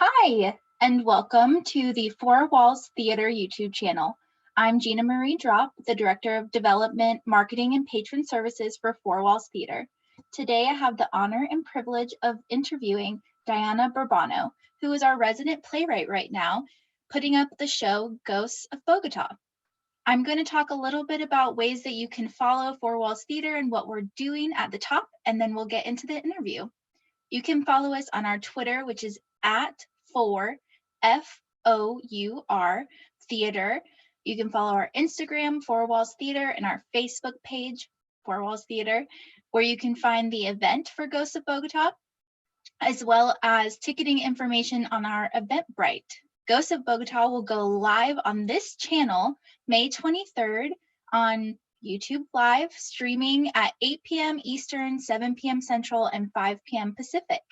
Hi, and welcome to the Four Walls Theater YouTube channel. I'm Gina Marie Drop, the Director of Development, Marketing, and Patron Services for Four Walls Theater. Today, I have the honor and privilege of interviewing Diana Burbano, who is our resident playwright right now, putting up the show Ghosts of Bogota. I'm going to talk a little bit about ways that you can follow Four Walls Theater and what we're doing at the top, and then we'll get into the interview. You can follow us on our Twitter, which is at FOUR Theater. You can follow our Instagram, Four Walls Theater, and our Facebook page, Four Walls Theater, where you can find the event for Ghosts of Bogota, as well as ticketing information on our Eventbrite. Ghosts of Bogota will go live on this channel May 23rd on YouTube Live, streaming at 8 p.m. Eastern, 7 p.m. Central, and 5 p.m. Pacific.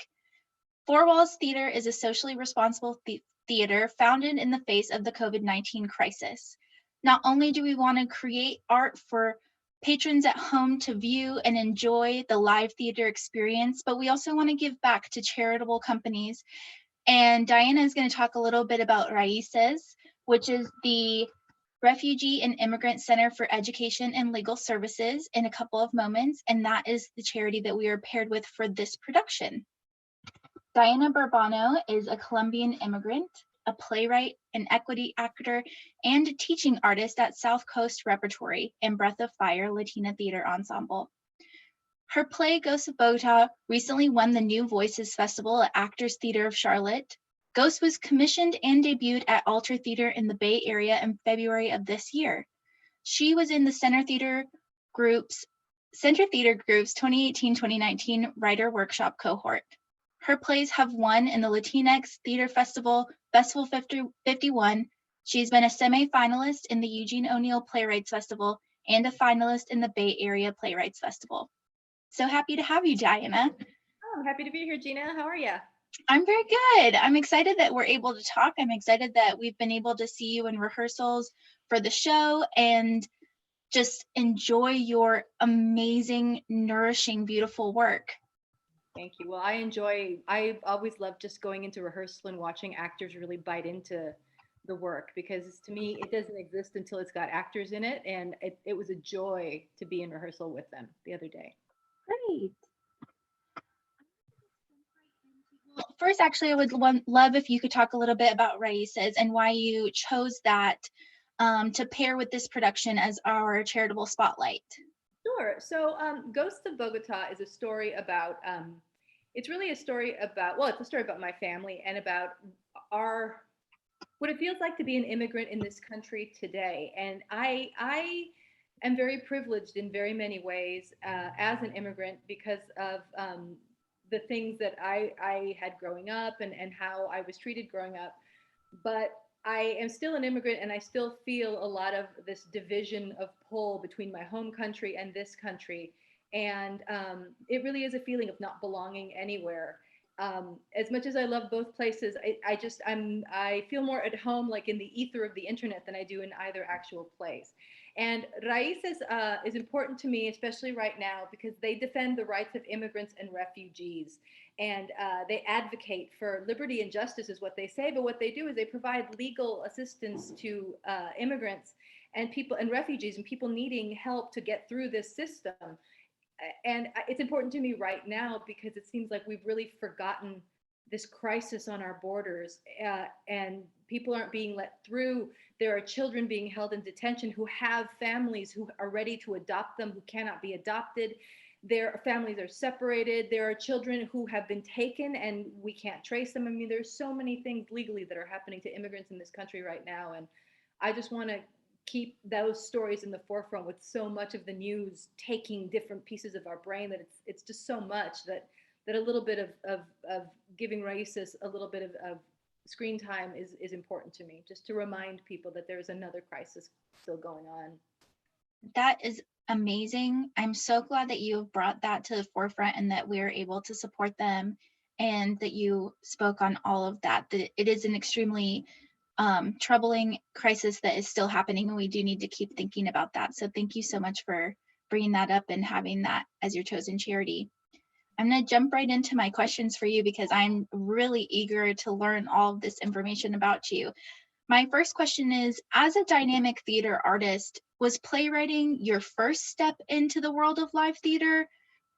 Four Walls Theater is a socially responsible theater founded in the face of the COVID-19 crisis. Not only do we want to create art for patrons at home to view and enjoy the live theater experience, but we also want to give back to charitable companies. And Diana is going to talk a little bit about Raíces, which is the Refugee and Immigrant Center for Education and Legal Services, in a couple of moments, and that is the charity that we are paired with for this production. Diana Burbano is a Colombian immigrant, a playwright, an equity actor, and a teaching artist at South Coast Repertory and Breath of Fire Latina Theater Ensemble. Her play, Ghosts of Bogota, recently won the New Voices Festival at Actors Theater of Charlotte. Ghost was commissioned and debuted at Alter Theater in the Bay Area in February of this year. She was in the Center Theater Group's 2018-2019 Writer Workshop cohort. Her plays have won in the Latinx Theater Festival, Festival 51. She's been a semi-finalist in the Eugene O'Neill Playwrights Festival and a finalist in the Bay Area Playwrights Festival. So happy to have you, Diana. Oh, I'm happy to be here, Gina. How are you? I'm very good. I'm excited that we're able to talk. I'm excited that we've been able to see you in rehearsals for the show and just enjoy your amazing, nourishing, beautiful work. Thank you. Well, I always love just going into rehearsal and watching actors really bite into the work, because to me, it doesn't exist until it's got actors in it. And it was a joy to be in rehearsal with them the other day. Great. Well, first, actually, I would love if you could talk a little bit about Raíces and why you chose that to pair with this production as our charitable spotlight. Sure. So, Ghosts of Bogota is a story about, it's really a story about, well, it's a story about my family and about what it feels like to be an immigrant in this country today. And I am very privileged in very many ways as an immigrant because of the things that I had growing up and how I was treated growing up. But I am still an immigrant, and I still feel a lot of this division of pull between my home country and this country. And it really is a feeling of not belonging anywhere. As much as I love both places, I feel more at home, like in the ether of the internet, than I do in either actual place. And Raíces is important to me, especially right now, because they defend the rights of immigrants and refugees. And they advocate for liberty and justice, is what they say. But what they do is they provide legal assistance to immigrants and people and refugees and people needing help to get through this system. And it's important to me right now because it seems like we've really forgotten this crisis on our borders, and people aren't being let through. There are children being held in detention who have families who are ready to adopt them, who cannot be adopted. Their families are separated. There are children who have been taken and we can't trace them. I mean, there's so many things legally that are happening to immigrants in this country right now. And I just want to keep those stories in the forefront, with so much of the news taking different pieces of our brain, that it's just so much that a little bit of giving Raíces a little bit of screen time is important to me, just to remind people that there's another crisis still going on. That is amazing. I'm so glad that you have brought that to the forefront and that we're able to support them, and that you spoke on all of that. That it is an extremely troubling crisis that is still happening, and we do need to keep thinking about that. So thank you so much for bringing that up and having that as your chosen charity. I'm going to jump right into my questions for you because I'm really eager to learn all of this information about you. My first question is, as a dynamic theater artist, was playwriting your first step into the world of live theater?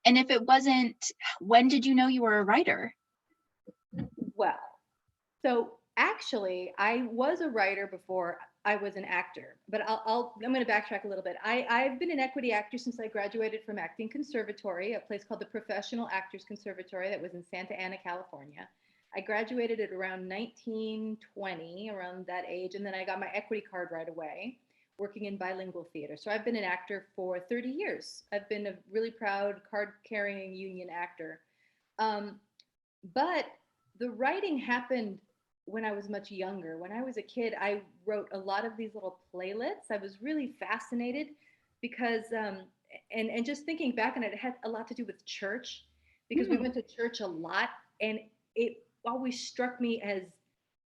And if it wasn't, when did you know you were a writer? Well, so actually, I was a writer before I was an actor, but I'm going to backtrack a little bit. I've been an equity actor since I graduated from acting conservatory, a place called the Professional Actors Conservatory that was in Santa Ana, California. I graduated at around 1920, around that age, and then I got my equity card right away, working in bilingual theater. So I've been an actor for 30 years. I've been a really proud card-carrying union actor. Um, but the writing happened when I was much younger. When I was a kid, I wrote a lot of these little playlets. I was really fascinated because, and just thinking back on it, it had a lot to do with church because we went to church a lot, and it always struck me as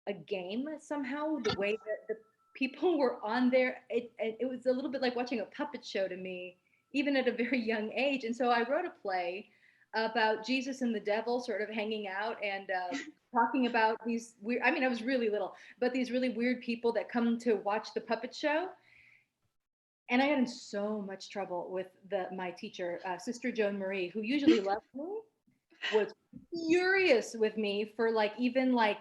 a game somehow. The way that the people were on there, it was a little bit like watching a puppet show to me, even at a very young age. And so I wrote a play about Jesus and the devil sort of hanging out and talking about these weird, I mean, I was really little, but these really weird people that come to watch the puppet show. And I got in so much trouble with my teacher, Sister Joan Marie, who usually loved me, was furious with me for like, even like,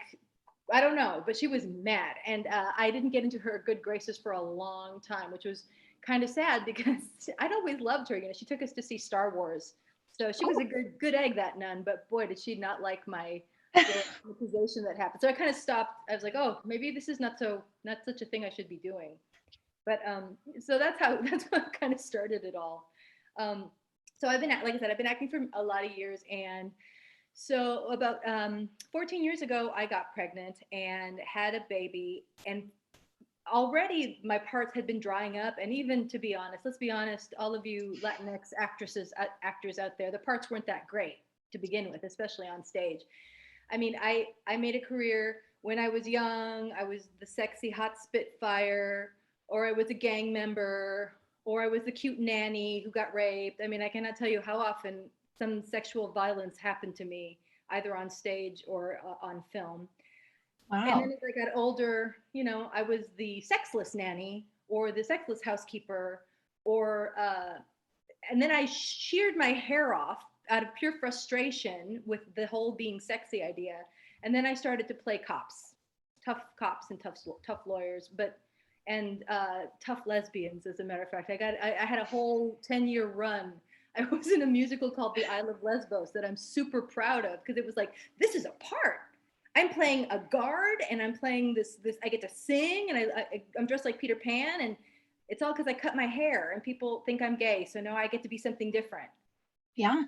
I don't know, but she was mad. And I didn't get into her good graces for a long time, which was kind of sad because I'd always loved her. You know, she took us to see Star Wars. So she was a good egg, that nun, but boy, did she not like my accusation that happened. So I kind of stopped. I was like, oh, maybe this is not such a thing I should be doing. But so that's what kind of started it all. So I've been, like I said, I've been acting for a lot of years, and so about 14 years ago, I got pregnant and had a baby, and already my parts had been drying up. And even, to be honest, let's be honest, all of you Latinx actors out there, the parts weren't that great to begin with, especially on stage. I mean, I made a career when I was young. I was the sexy hot spitfire, or I was a gang member, or I was the cute nanny who got raped. I mean, I cannot tell you how often some sexual violence happened to me, either on stage or on film. And Wow. then as I got older, you know, I was the sexless nanny or the sexless housekeeper, or and then I sheared my hair off out of pure frustration with the whole being sexy idea. And then I started to play tough cops and tough lawyers, but and tough lesbians. As a matter of fact, I had a whole 10-year run. I was in a musical called The Isle of Lesbos that I'm super proud of because it was like, this is a part. I'm playing a guard and I'm playing this I get to sing, and I'm dressed like Peter Pan, and it's all because I cut my hair and people think I'm gay. So now I get to be something different. Yeah.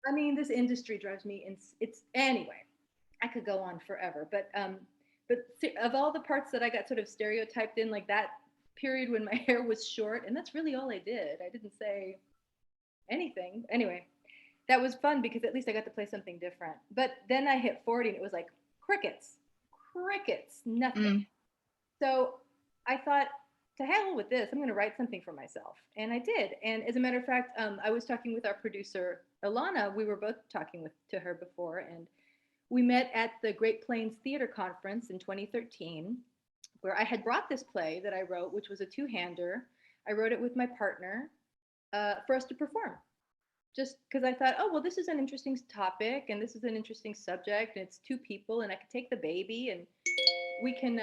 I mean, this industry drives me, it's anyway, I could go on forever, but of all the parts that I got sort of stereotyped in, like that period when my hair was short, and that's really all I did. I didn't say anything. Anyway, that was fun because at least I got to play something different. But then I hit 40 and it was like crickets, nothing. Mm. So I thought, to hell with this, I'm going to write something for myself. And I did. And as a matter of fact, I was talking with our producer, Ilana. We were both talking to her before, and we met at the Great Plains Theater Conference in 2013, where I had brought this play that I wrote, which was a two-hander. I wrote it with my partner for us to perform, just because I thought, oh, well, this is an interesting topic and this is an interesting subject, and it's two people, and I could take the baby and we can,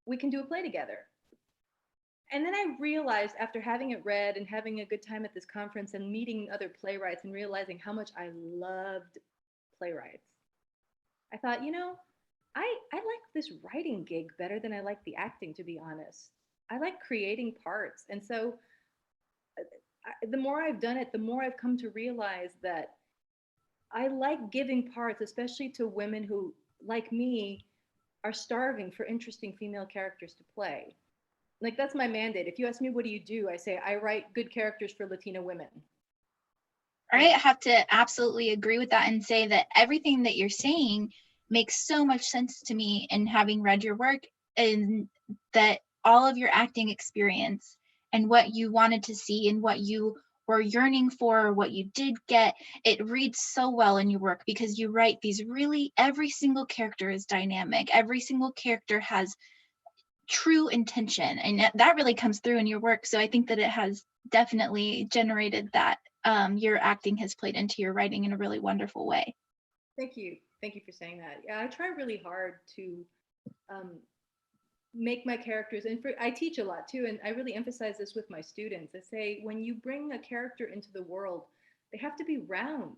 we can do a play together. And then I realized, after having it read and having a good time at this conference and meeting other playwrights and realizing how much I loved playwrights, I thought, I like this writing gig better than I like the acting, to be honest. I like creating parts. And so the more I've done it, the more I've come to realize that I like giving parts, especially to women who, like me, are starving for interesting female characters to play. Like, that's my mandate. If you ask me, what do you do? I say, I write good characters for Latina women. I have to absolutely agree with that and say that everything that you're saying makes so much sense to me, in having read your work, and that all of your acting experience and what you wanted to see and what you or yearning for, or what you did get, it reads so well in your work because you write these really, every single character is dynamic. Every single character has true intention, and that really comes through in your work. So I think that it has definitely generated that. Your acting has played into your writing in a really wonderful way. Thank you. Thank you for saying that. Yeah, I try really hard to um, make my characters, and I teach a lot too, and I really emphasize this with my students. I say, when you bring a character into the world, they have to be round.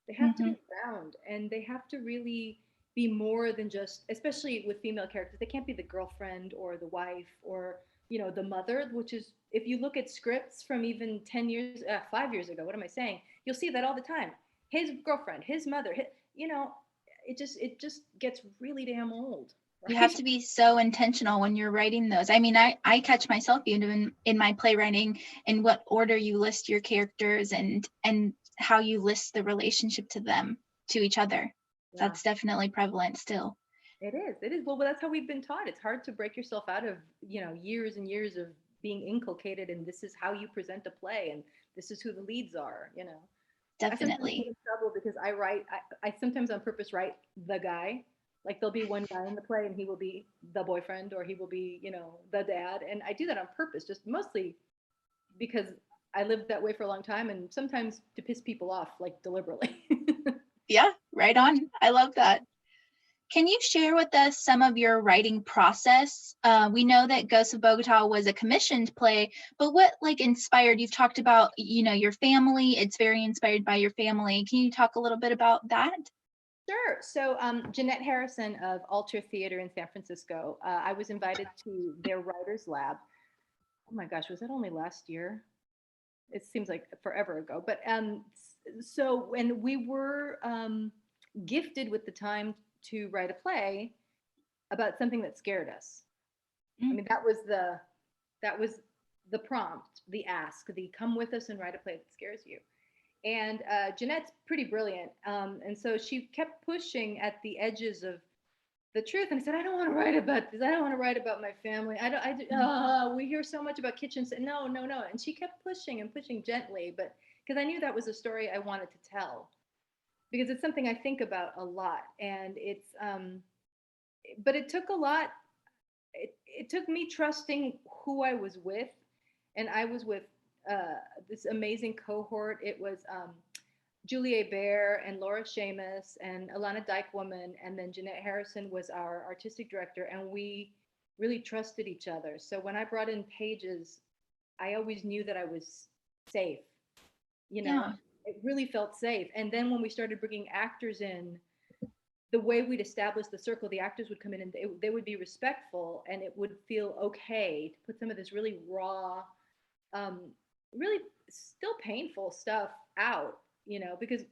They have to Mm-hmm. be round, and they have to really be more than just, especially with female characters, they can't be the girlfriend or the wife or, you know, the mother, which is, if you look at scripts from even 10 years, 5 years ago, what am I saying? You'll see that all the time. His girlfriend, his mother, you know, it just gets really damn old, You have right? to be so intentional when you're writing those. I mean, I catch myself even in my playwriting, in what order you list your characters, and how you list the relationship to them, to each other. Yeah. That's definitely prevalent still. It is. It is. Well, that's how we've been taught. It's hard to break yourself out of, years and years of being inculcated, and this is how you present a play, and this is who the leads are. I sometimes get Definitely. in trouble because I sometimes on purpose write the guy. Like, there'll be one guy in the play and he will be the boyfriend, or he will be, the dad. And I do that on purpose, just mostly because I lived that way for a long time, and sometimes to piss people off, like, deliberately. Yeah, right on. I love that. Can you share with us some of your writing process? We know that Ghosts of Bogota was a commissioned play, but what inspired? You've talked about, your family. It's very inspired by your family. Can you talk a little bit about that? Sure. So, Jeanette Harrison of Alter Theater in San Francisco, I was invited to their writers' lab. Oh my gosh, was that only last year? It seems like forever ago. But so when we were gifted with the time to write a play about something that scared us. I Mm. mean, that was the prompt, the ask, the come with us and write a play that scares you. And Jeanette's pretty brilliant, and so she kept pushing at the edges of the truth. And I said, I don't want to write about this. I don't want to write about my family. I don't. We hear so much about kitchens. No, no, no. And she kept pushing and pushing gently, but because I knew that was a story I wanted to tell, because it's something I think about a lot, and but it took a lot. It took me trusting who I was with, and I was with this amazing cohort. It was Julie Bear and Laura Seamus and Alana Dykewoman, and then Jeanette Harrison was our artistic director, and we really trusted each other. So when I brought in pages, I always knew that I was safe. You know, Yeah. it really felt safe. And then when we started bringing actors in, the way we'd establish the circle, the actors would come in and they would be respectful, and it would feel okay to put some of this really raw, um, really still painful stuff out, because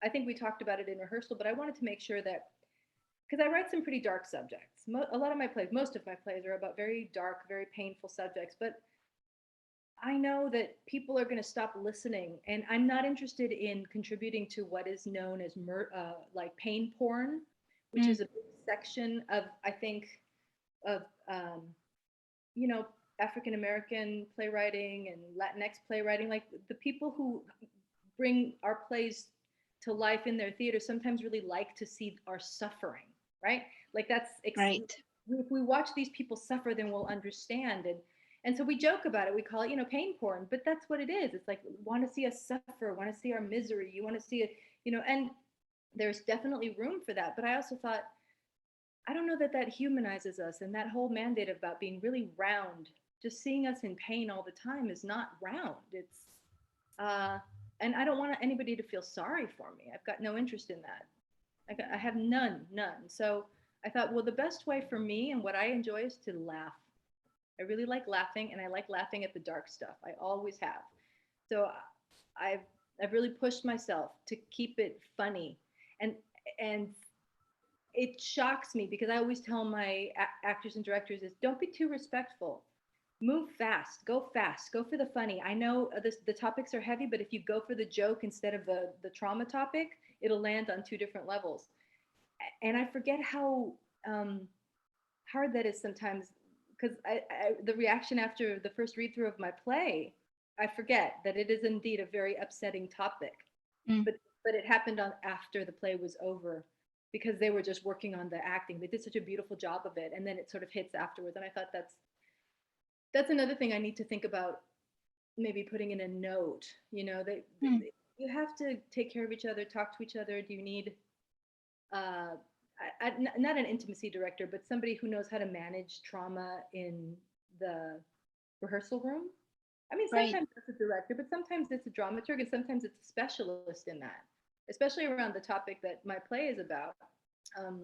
I think we talked about it in rehearsal, but I wanted to make sure that, because I write some pretty dark subjects. A lot of my plays, most of my plays are about very dark, very painful subjects, but I know that people are going to stop listening, and I'm not interested in contributing to what is known as like pain porn, which Mm. is a big section of, I think, of you know African American playwriting and Latinx playwriting. Like, the people who bring our plays to life in their theater sometimes really like to see our suffering, right? Like, Right. if we watch these people suffer, then we'll understand. And so we joke about it. We call it, pain porn, but that's what it is. It's like, want to see us suffer, want to see our misery. You want to see it, and there's definitely room for that. But I also thought, I don't know that that humanizes us. And that whole mandate about being really round, just seeing us in pain all the time, is not round. Uh, and I don't want anybody to feel sorry for me. I've got no interest in that. I have none. So I thought, well, the best way for me and what I enjoy is to laugh. I really like laughing, and I like laughing at the dark stuff. I always have. So I've I've really pushed myself to keep it funny, and and it shocks me because I always tell my actors and directors is, don't be too respectful. Move fast, go for the funny. I know the topics are heavy, but if you go for the joke instead of the trauma topic, it'll land on two different levels. And I forget how hard that is sometimes, because the reaction after the first read through of my play I forget that it is indeed a very upsetting topic, Mm, but it happened on after the play was over because they were just working on the acting. They did such a beautiful job of it, and then it sort of hits afterwards. And I thought that's another thing I need to think about, maybe putting in a note. You know, mm, you have to take care of each other, talk to each other. Do you need uh, not an intimacy director, but somebody who knows how to manage trauma in the rehearsal room? I mean, right. sometimes it's a director, but sometimes it's a dramaturg, and sometimes it's a specialist in that, especially around the topic that my play is about, um,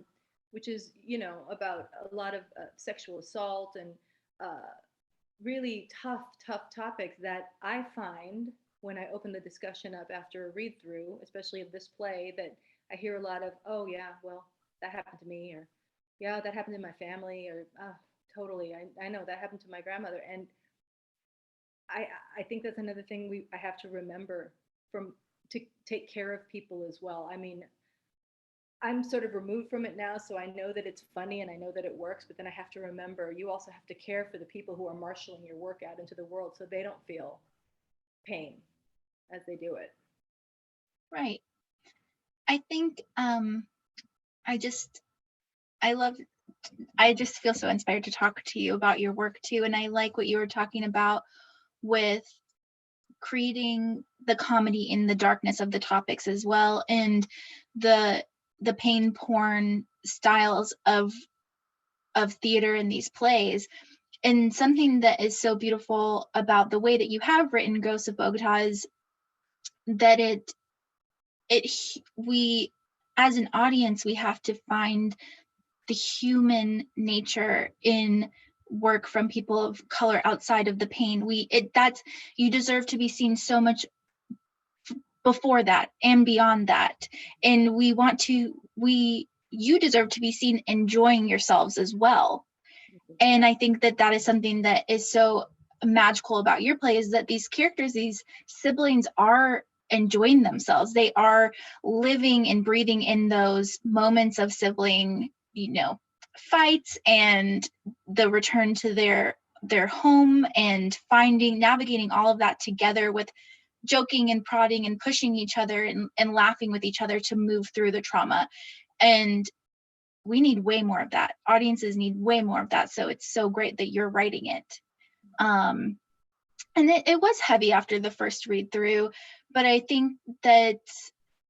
which is, about a lot of sexual assault and uh, really tough topics that I find when I open the discussion up after a read through, especially of this play, that I hear a lot of, oh, yeah, well, that happened to me, or yeah, that happened in my family, or oh, totally, I know that happened to my grandmother. And I I think that's another thing I have to remember, from to take care of people as well. I mean, I'm sort of removed from it now, so I know that it's funny and I know that it works, but then I have to remember you also have to care for the people who are marshaling your work out into the world so they don't feel pain as they do it. Right. I think I just I love I just feel so inspired to talk to you about your work too. And I like what you were talking about with creating the comedy in the darkness of the topics as well, and the the pain porn styles of theater in these plays. And something that is so beautiful about the way that you have written Ghosts of Bogota is that it we as an audience we have to find the human nature in work from people of color outside of the pain. That's, you deserve to be seen so much before that and beyond that. And we you deserve to be seen enjoying yourselves as well. And I think that that is something that is so magical about your play, is that these characters, these siblings, are enjoying themselves. They are living and breathing in those moments of sibling, fights, and the return to their home, and navigating all of that together with joking and prodding and pushing each other, and laughing with each other to move through the trauma. And we need way more of that. Audiences need way more of that. So it's so great that you're writing it. Um, and it was heavy after the first read through, but I think that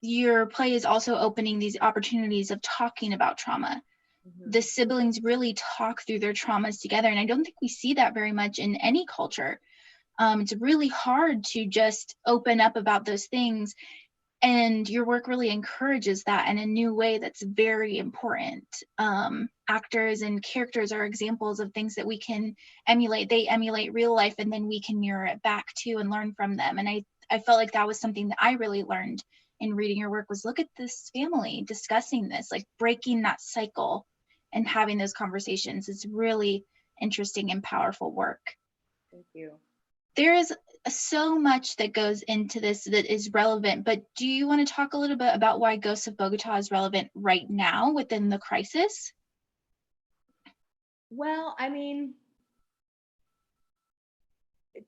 your play is also opening these opportunities of talking about trauma. Mm-hmm. The siblings really talk through their traumas together, and I don't think we see that very much in any culture. It's really hard to just open up about those things, and your work really encourages that in a new way that's very important. Actors and characters are examples of things that we can emulate. They emulate real life, and then we can mirror it back too and learn from them. And I felt like that was something that I really learned in reading your work, was look at this family discussing this, like breaking that cycle and having those conversations. It's really interesting and powerful work. Thank you. There is so much that goes into this that is relevant, but do you want to talk a little bit about why Ghosts of Bogota is relevant right now within the crisis? Well, I mean,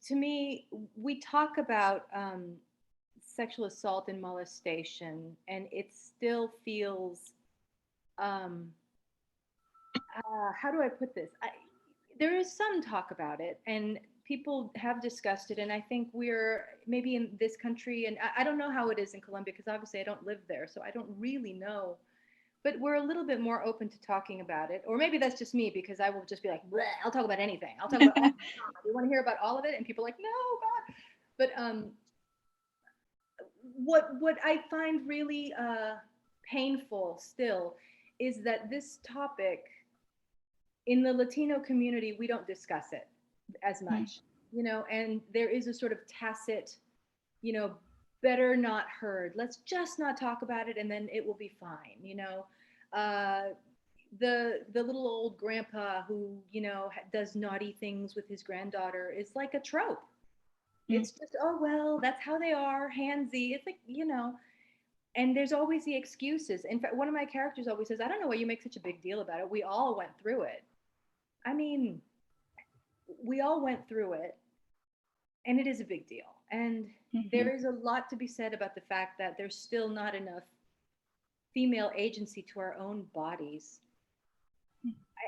to me, we talk about sexual assault and molestation, and it still feels, um, how do I put this? There is some talk about it, and people have discussed it. And I think we're maybe in this country, and I don't know how it is in Colombia because obviously I don't live there, so I don't really know. But we're a little bit more open to talking about it. Or maybe that's just me because I will just be like, I'll talk about anything. I'll talk about all. You want to hear about all of it? And people are like, no, God. But what I find really painful still is that this topic in the Latino community, we don't discuss it as much, and there is a sort of tacit, you know, better not heard. Let's just not talk about it and then it will be fine. Uh, the little old grandpa who, does naughty things with his granddaughter is like a trope. It's just, oh, well, that's how they are, handsy. It's like, and there's always the excuses. In fact, one of my characters always says, I don't know why you make such a big deal about it. We all went through it. I mean, we all went through it. And it is a big deal. And Mhm. there is a lot to be said about the fact that there's still not enough female agency to our own bodies.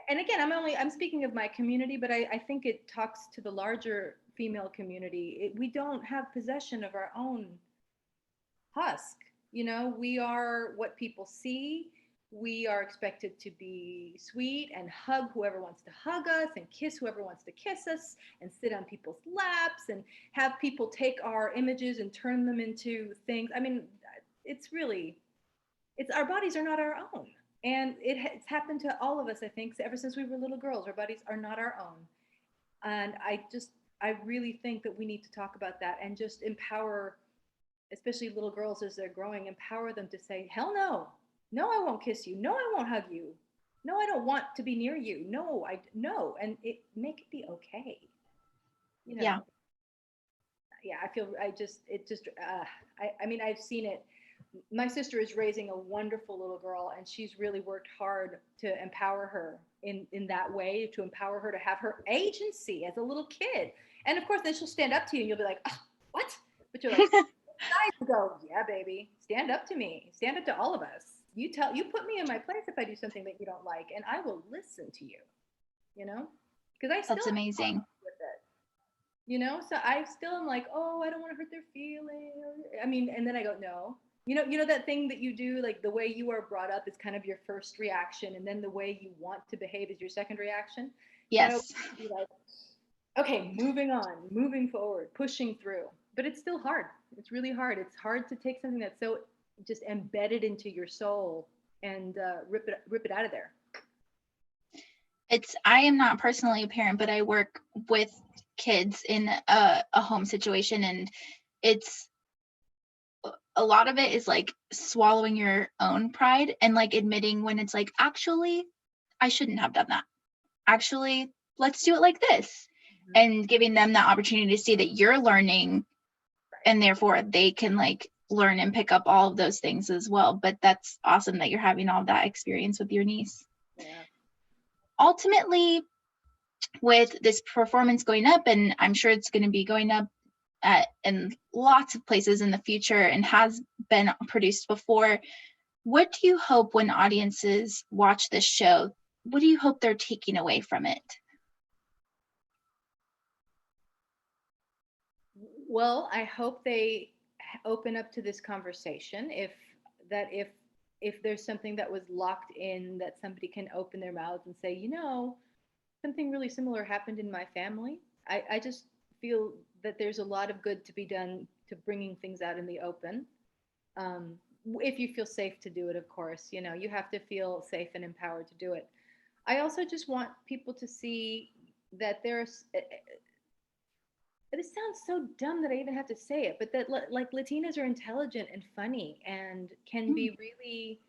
And again, I'm speaking of my community, but I think it talks to the larger female community. We don't have possession of our own husk. You know, we are what people see. We are expected to be sweet and hug whoever wants to hug us and kiss whoever wants to kiss us and sit on people's laps and have people take our images and turn them into things. I mean, it's really, it's our bodies are not our own. And it's happened to all of us, I think, ever since we were little girls. Our bodies are not our own. And I really think that we need to talk about that and just empower, especially little girls as they're growing, empower them to say, hell no, no, I won't kiss you. No, I won't hug you. No, I don't want to be near you. No, no. And make it be okay. You Yeah. know, yeah, I mean, I've seen it. My sister is raising a wonderful little girl, and she's really worked hard to empower her in that way, to empower her to have her agency as a little kid. And of course, then she'll stand up to you, and you'll be like, oh, what? But you're like, I go, yeah, baby, stand up to me, stand up to all of us. You put me in my place if I do something that you don't like, and I will listen to you. You know, because I still That's have amazing. problems with it. You know, so I still am like, oh, I don't want to hurt their feelings. I mean, and then I go, no. You know that thing that you do, like the way you are brought up is kind of your first reaction, and then the way you want to behave is your second reaction. So I would Yes. be like, okay, moving on, moving forward, pushing through. But it's still hard. It's really hard. It's hard to take something that's so just embedded into your soul and rip it out of there. I am not personally a parent, but I work with kids in a home situation, and it's a lot of it is like swallowing your own pride and like admitting when it's like, actually, I shouldn't have done that. Actually, let's do it like this. And giving them that opportunity to see that you're learning, and therefore they can like learn and pick up all of those things as well. But that's awesome that you're having all that experience with your niece. Yeah. Ultimately, with this performance going up, and I'm sure it's going to be going up in lots of places in the future and has been produced before, what do you hope when audiences watch this show? What do you hope they're taking away from it? Well, I hope they open up to this conversation. If there's something that was locked in, that somebody can open their mouths and say, you know, something really similar happened in my family. I just feel that there's a lot of good to be done to bringing things out in the open. Um, if you feel safe to do it, of course, you know, you have to feel safe and empowered to do it. I also just want people to see that there's, this sounds so dumb that I even have to say it, but that like Latinas are intelligent and funny and can be really,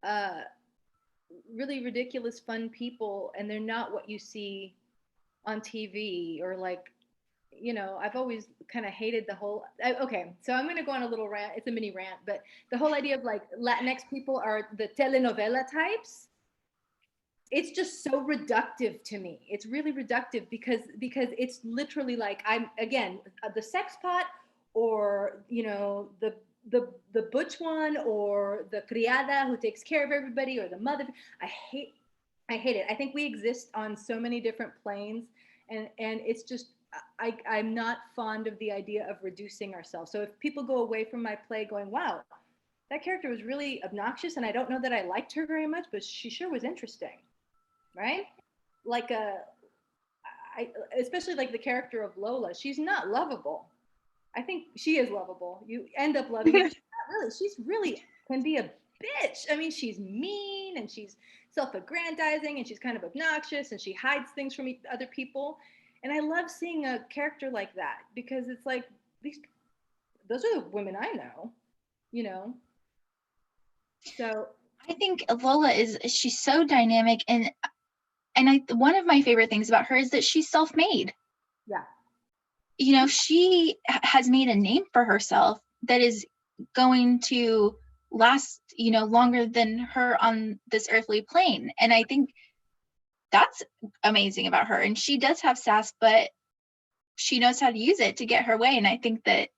uh, really ridiculous, fun people, and they're not what you see on TV or like, you know, I've always kind of hated the whole. Okay, so I'm going to go on a little rant. It's a mini rant, but the whole idea of like Latinx people are the telenovela types. It's just so reductive to me. It's really reductive because it's literally like I'm again the sex pot or you know the butch one or the criada who takes care of everybody or the mother. I hate I hate it. I think we exist on so many different planes, and it's just I'm not fond of the idea of reducing ourselves. So if people go away from my play going, wow, that character was really obnoxious, and I don't know that I liked her very much, but she sure was interesting, right? Like especially like the character of Lola, she's not lovable. I think she is lovable. You end up loving her. She's not really. She's really can be a bitch. I mean, she's mean and she's self-aggrandizing and she's kind of obnoxious and she hides things from other people. And I love seeing a character like that because it's like those are the women I know, you know. So I think Lola she's so dynamic, and one of my favorite things about her is that she's self-made. yeah, You know, she has made a name for herself that is going to last, you know, longer than her on this earthly plane. And I think that's amazing about her. And she does have sass, but she knows how to use it to get her way. And I think that,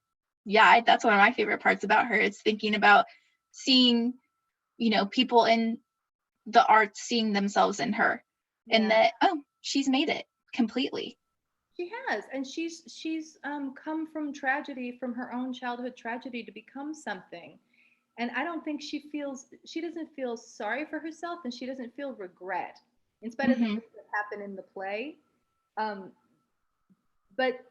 yeah, that's one of my favorite parts about her, is thinking about seeing, you know, people in the arts seeing themselves in her, and that, oh, she's made it completely. She has, and she's come from tragedy, from her own childhood tragedy, to become something. And I don't think she doesn't feel sorry for herself, and she doesn't feel regret, in spite of the things that happen in the play. Um, but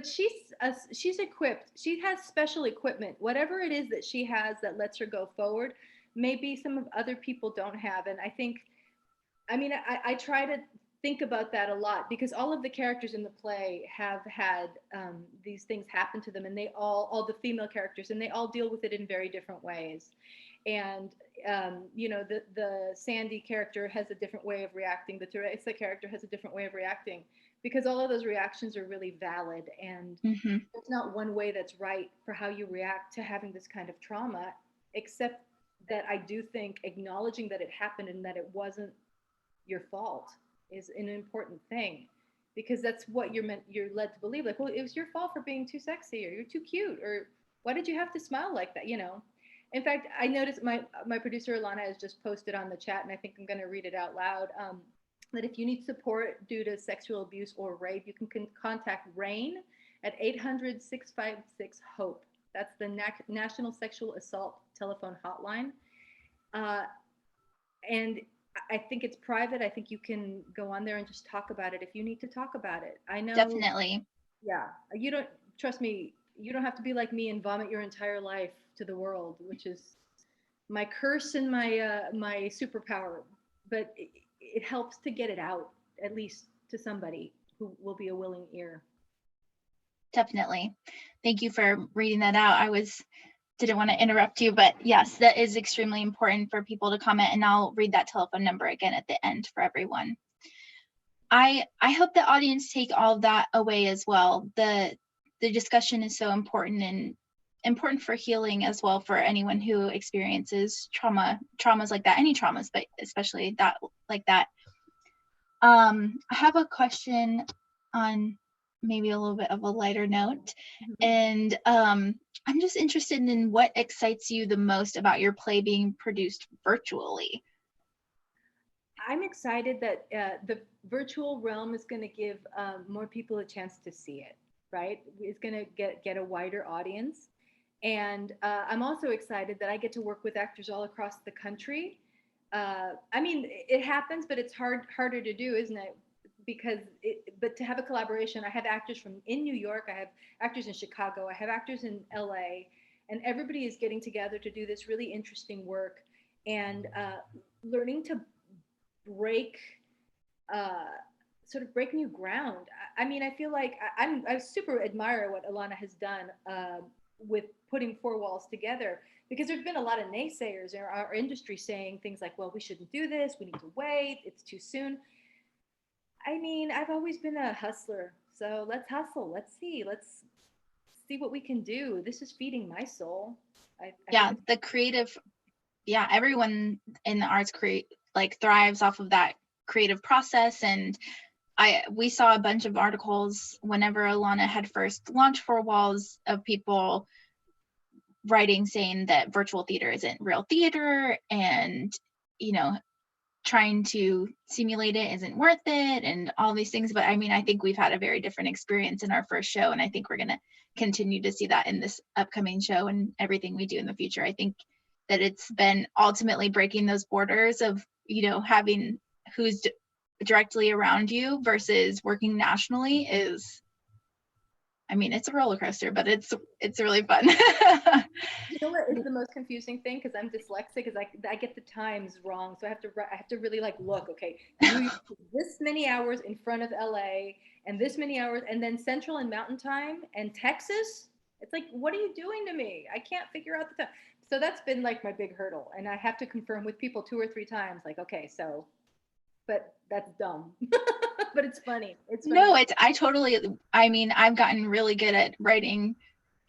she's equipped. She has special equipment. Whatever it is that she has that lets her go forward, maybe some of other people don't have. And I think, I mean, I try to think about that a lot, because all of the characters in the play have had these things happen to them, and they all the female characters, and they all deal with it in very different ways. And you know, the Sandy character has a different way of reacting. The Teresa character has a different way of reacting, because all of those reactions are really valid, and there's not one way that's right for how you react to having this kind of trauma, except that I do think acknowledging that it happened and that it wasn't your fault is an important thing, because that's what you're led to believe, like, well, it was your fault for being too sexy, or you're too cute, or why did you have to smile like that, you know. In fact, I noticed my producer Alana has just posted on the chat, and I think I'm going to read it out loud, that if you need support due to sexual abuse or rape, you can contact RAIN at 800-656-HOPE. That's the National Sexual Assault Telephone Hotline. And I think it's private. I think you can go on there and just talk about it if you need to talk about it. I know. Definitely. Yeah. You don't, trust me, you don't have to be like me and vomit your entire life to the world, which is my curse and my superpower. But it helps to get it out, at least to somebody who will be a willing ear. Definitely. Thank you for reading that out. Didn't want to interrupt you, but yes, that is extremely important for people to comment, and I'll read that telephone number again at the end for everyone. I hope the audience take all of that away as well. The discussion is so important, and important for healing as well, for anyone who experiences traumas like that, any traumas, but especially that like that. I have a question on maybe a little bit of a lighter note, and I'm just interested in what excites you the most about your play being produced virtually. I'm excited that the virtual realm is going to give more people a chance to see it, right? It's going to get a wider audience. And I'm also excited that I get to work with actors all across the country. I mean, it happens, but it's harder to do, isn't it? But to have a collaboration, I have actors in New York, I have actors in Chicago, I have actors in LA, and everybody is getting together to do this really interesting work, and learning to sort of break new ground. I mean, I feel like I super admire what Alana has done with putting Four Walls together, because there's been a lot of naysayers in our industry saying things like, well, we shouldn't do this, we need to wait, it's too soon. I mean, I've always been a hustler, so let's hustle. Let's see what we can do. This is feeding my soul. The creative, everyone in the arts thrives off of that creative process. And we saw a bunch of articles whenever Alana had first launched Four Walls, of people writing saying that virtual theater isn't real theater, and trying to simulate it isn't worth it, and all these things. But I mean, I think we've had a very different experience in our first show, and I think we're going to continue to see that in this upcoming show and everything we do in the future. I think that it's been ultimately breaking those borders of having who's directly around you versus working nationally is, I mean, it's a roller coaster, but it's really fun. You know what is the most confusing thing? Because I'm dyslexic, because I get the times wrong, so I have to really look. Okay, this many hours in front of LA, and this many hours, and then Central and Mountain Time, and Texas. It's like, what are you doing to me? I can't figure out the time. So that's been my big hurdle, and I have to confirm with people 2 or 3 times. Okay, so, but that's dumb. But it's funny. No, I mean, I've gotten really good at writing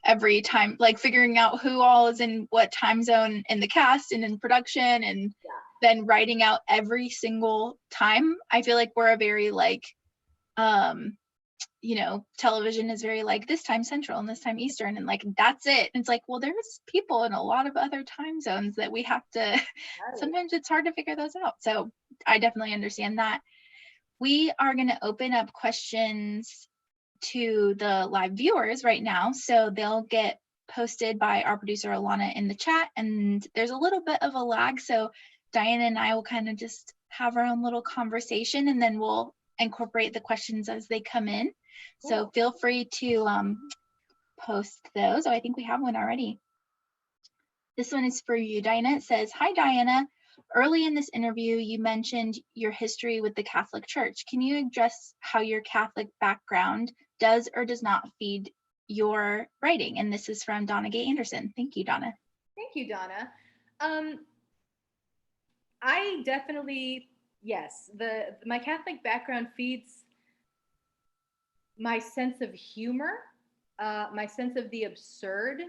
every time, figuring out who all is in what time zone in the cast and in production, and then writing out every single time. I feel like we're a very television is very like this time Central and this time Eastern, and like that's it. And it's like, well, there's people in a lot of other time zones that we have to, sometimes it's hard to figure those out. So I definitely understand that. We are going to open up questions to the live viewers right now. So they'll get posted by our producer Alana in the chat, and there's a little bit of a lag. So Diana and I will kind of just have our own little conversation, and then we'll incorporate the questions as they come in. So feel free to post those. Oh, I think we have one already. This one is for you, Diana. It says, "Hi, Diana. Early in this interview, you mentioned your history with the Catholic Church. Can you address how your Catholic background does or does not feed your writing?" And this is from Donna Gay Anderson. Thank you, Donna. Thank you, Donna. I definitely, yes, my Catholic background feeds my sense of humor, my sense of the absurd,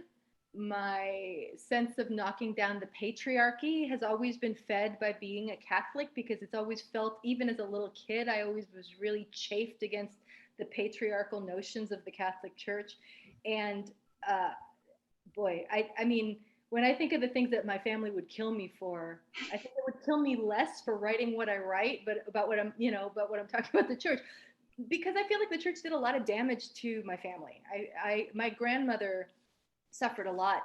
my sense of knocking down the patriarchy has always been fed by being a Catholic, because it's always felt, even as a little kid, I always was really chafed against the patriarchal notions of the Catholic Church. And boy, I mean, when I think of the things that my family would kill me for, I think it would kill me less for writing what I write, but about what I'm talking about the church, because I feel like the church did a lot of damage to my family. My grandmother suffered a lot.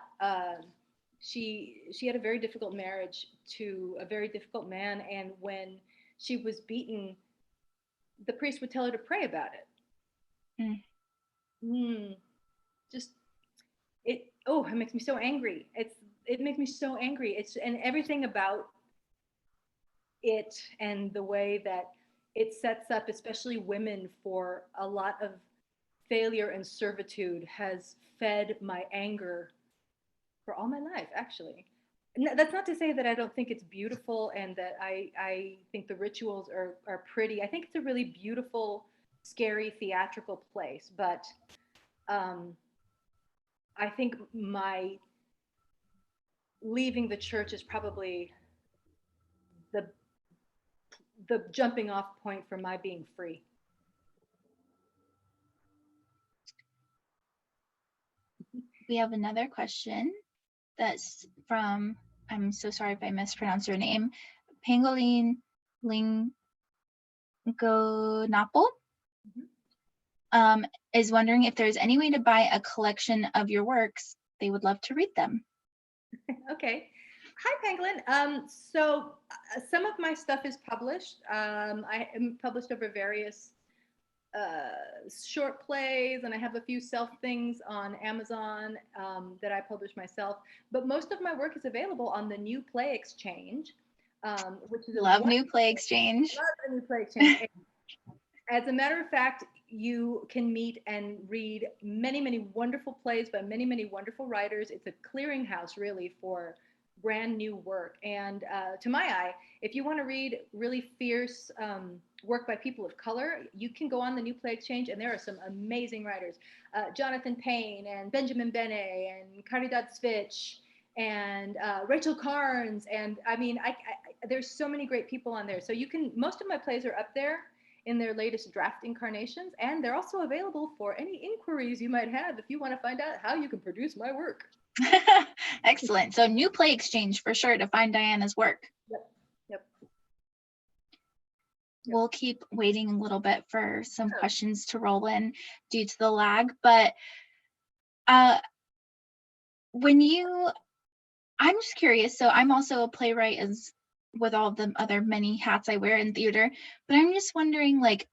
She had a very difficult marriage to a very difficult man, and when she was beaten, the priest would tell her to pray about it. Just it makes me so angry. It makes me so angry. And everything about it and the way that it sets up, especially women, for a lot of failure and servitude has fed my anger for all my life, actually. That's not to say that I don't think it's beautiful and that I think the rituals are pretty. I think it's a really beautiful, scary, theatrical place. But I think my leaving the church is probably the jumping off point for my being free. We have another question that's from, I'm so sorry if I mispronounced your name, Pangolin Lingonapol. Is wondering if there's any way to buy a collection of your works. They would love to read them. Okay. Hi, Pangolin. So some of my stuff is published. I am published over various short plays, and I have a few self things on Amazon that I publish myself. But most of my work is available on the New Play Exchange, which is New Play Exchange. Love the New Play Exchange. As a matter of fact, you can meet and read many, many wonderful plays by many, many wonderful writers. It's a clearinghouse, really, for brand new work. And to my eye, if you want to read really fierce work by people of color, you can go on the New Play Exchange, and there are some amazing writers. Jonathan Payne and Benjamin Benet and Caridad Svitch and Rachel Carnes. And I mean, there's so many great people on there. So you can, most of my plays are up there in their latest draft incarnations, and they're also available for any inquiries you might have if you want to find out how you can produce my work. Excellent. So New Play Exchange for sure to find Diana's work. Yep. We'll keep waiting a little bit for some questions to roll in due to the lag, but I'm just curious. So I'm also a playwright, as with all the other many hats I wear in theater, but I'm just wondering, like,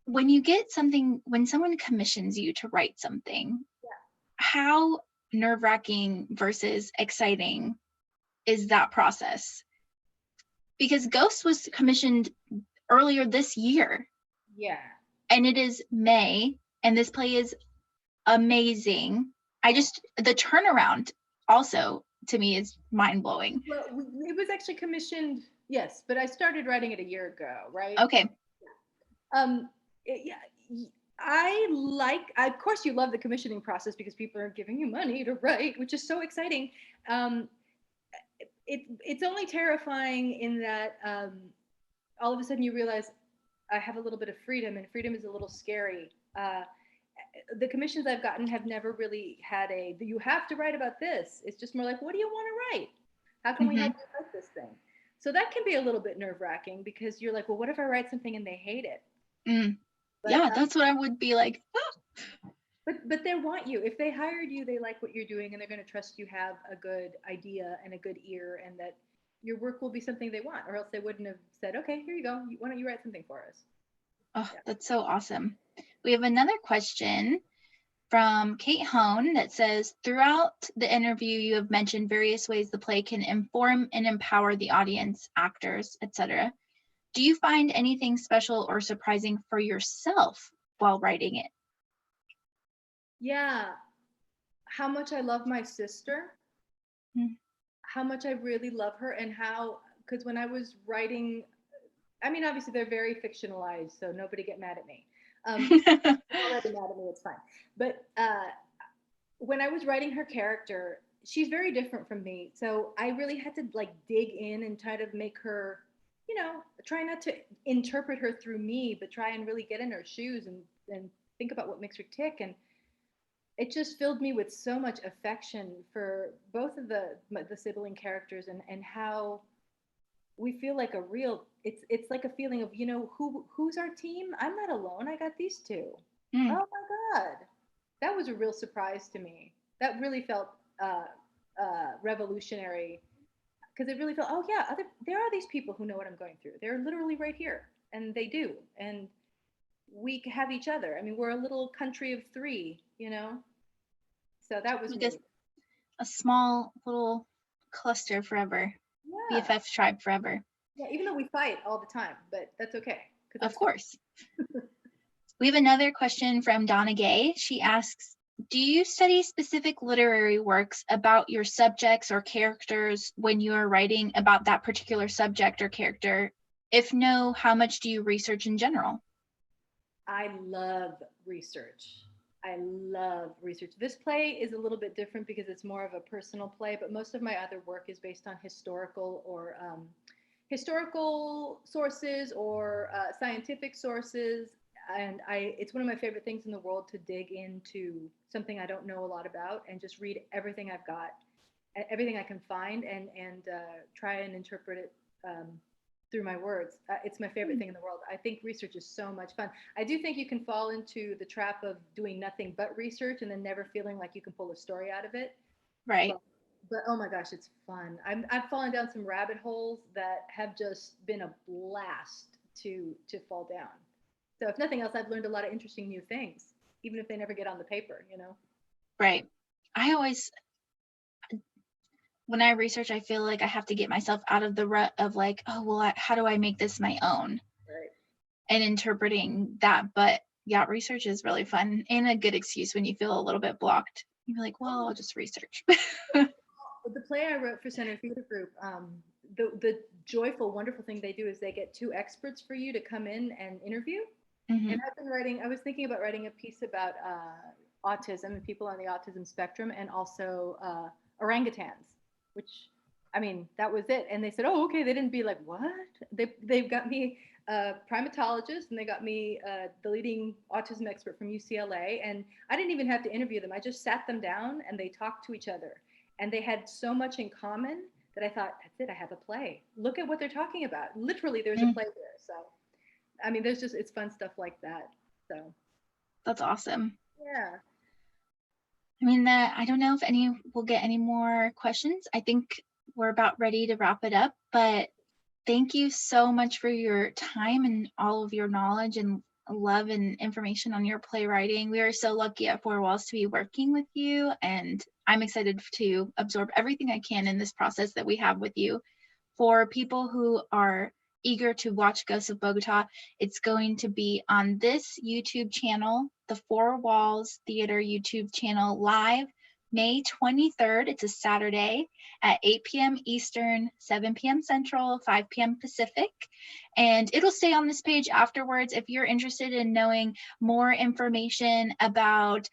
when you get something, when someone commissions you to write something, how nerve-wracking versus exciting is that process? Because Ghost was commissioned earlier this year. Yeah. And it is May, and this play is amazing. The turnaround also to me is mind-blowing. Well, it was actually commissioned, yes, but I started writing it a year ago, right? Okay. Of course you love the commissioning process because people are giving you money to write, which is so exciting. It's only terrifying in that all of a sudden you realize I have a little bit of freedom, and freedom is a little scary. The commissions I've gotten have never really had you have to write about this. It's just more like, what do you want to write? How can we help you write this thing? So that can be a little bit nerve wracking, because you're like, well, what if I write something and they hate it? But, yeah, that's what I would be like. Oh. But they want you. If they hired you, they like what you're doing, and they're going to trust you have a good idea and a good ear, and that your work will be something they want, or else they wouldn't have said, okay, here you go. Why don't you write something for us? Oh, that's so awesome. We have another question from Kate Hone that says, throughout the interview, you have mentioned various ways the play can inform and empower the audience, actors, etc. Do you find anything special or surprising for yourself while writing it? Yeah. How much I love my sister, how much I really love her, and because when I was writing, I mean, obviously they're very fictionalized, so nobody get mad at me. Already mad at me, it's fine. But when I was writing her character, she's very different from me. So I really had to like dig in and try to make her, try not to interpret her through me, but try and really get in her shoes and think about what makes her tick. And it just filled me with so much affection for both of the sibling characters, and how we feel like it's like a feeling of, who's our team? I'm not alone. I got these two. Oh my God. That was a real surprise to me. That really felt revolutionary, because it really felt, oh yeah, there are these people who know what I'm going through. They're literally right here, and they do. And we have each other. I mean, we're a little country of three, So that was really a small little cluster forever. Yeah. BFF tribe forever. Yeah, even though we fight all the time, but that's okay. Of course. We have another question from Donna Gay. She asks, do you study specific literary works about your subjects or characters when you are writing about that particular subject or character? If no, how much do you research in general? I love research. This play is a little bit different because it's more of a personal play, but most of my other work is based on historical sources or scientific sources. And it's one of my favorite things in the world to dig into something I don't know a lot about and just read everything I've got, everything I can find, and try and interpret it through my words. It's my favorite thing in the world. I think research is so much fun. I do think you can fall into the trap of doing nothing but research and then never feeling like you can pull a story out of it. Right. But oh my gosh, it's fun. I've fallen down some rabbit holes that have just been a blast to fall down. So if nothing else, I've learned a lot of interesting new things, even if they never get on the paper, Right. When I research, I feel like I have to get myself out of the rut of like, oh, well, how do I make this my own? Right. And interpreting that. But yeah, research is really fun and a good excuse when you feel a little bit blocked. You're like, well, I'll just research. The play I wrote for Center Theater Group, the joyful, wonderful thing they do is they get two experts for you to come in and interview. Mm-hmm. And I was thinking about writing a piece about autism and people on the autism spectrum, and also orangutans, which, I mean, that was it. And they said, oh, okay. They didn't be like, what? They've got me a primatologist, and they got me the leading autism expert from UCLA. And I didn't even have to interview them. I just sat them down and they talked to each other. And they had so much in common that I thought, that's it. I have a play. Look at what they're talking about. Literally, there's a play there. So, I mean, it's fun stuff like that. So that's awesome. Yeah. I mean, I don't know if we'll get any more questions. I think we're about ready to wrap it up, but thank you so much for your time and all of your knowledge and love and information on your playwriting. We are so lucky at Four Walls to be working with you, and I'm excited to absorb everything I can in this process that we have with you. For people who are eager to watch Ghosts of Bogota, it's going to be on this YouTube channel, the Four Walls Theater YouTube channel, live May 23rd. It's a Saturday at 8 p.m. Eastern, 7 p.m. Central, 5 p.m. Pacific. And it'll stay on this page afterwards if you're interested in knowing more information about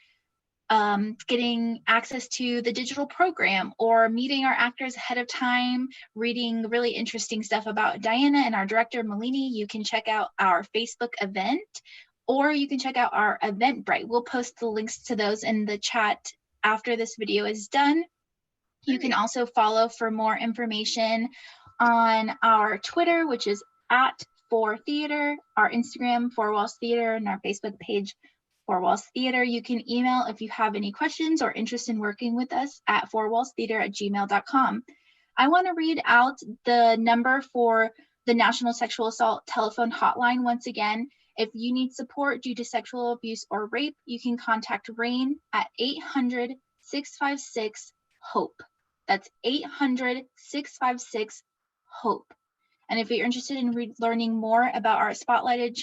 getting access to the digital program or meeting our actors ahead of time, reading really interesting stuff about Diana and our director, Malini, you can check out our Facebook event, or you can check out our Eventbrite. We'll post the links to those in the chat after this video is done. You can also follow for more information on our Twitter, which is @4Theater, our Instagram, Four Walls Theater, and our Facebook page, Four Walls Theater. You can email if you have any questions or interest in working with us at fourwallstheater@gmail.com. I want to read out the number for the National Sexual Assault Telephone Hotline once again. If you need support due to sexual abuse or rape, you can contact RAIN at 800-656-HOPE. That's 800-656-HOPE. And if you're interested in learning more about our spotlighted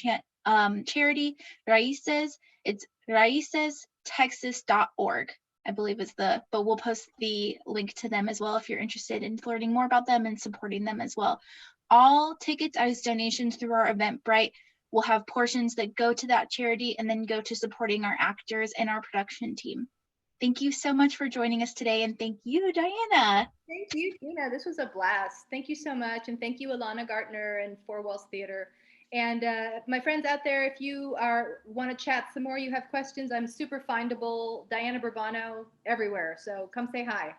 charity, Raices, it's raicestexas.org, I believe is but we'll post the link to them as well if you're interested in learning more about them and supporting them as well. All tickets as donations through our Eventbrite will have portions that go to that charity and then go to supporting our actors and our production team. Thank you so much for joining us today, and thank you, Diana. Thank you, Tina. This was a blast. Thank you so much, and thank you, Alana Gartner and Four Walls Theater. And my friends out there, if you want to chat some more, you have questions, I'm super findable, Diana Burbano, everywhere. So come say hi.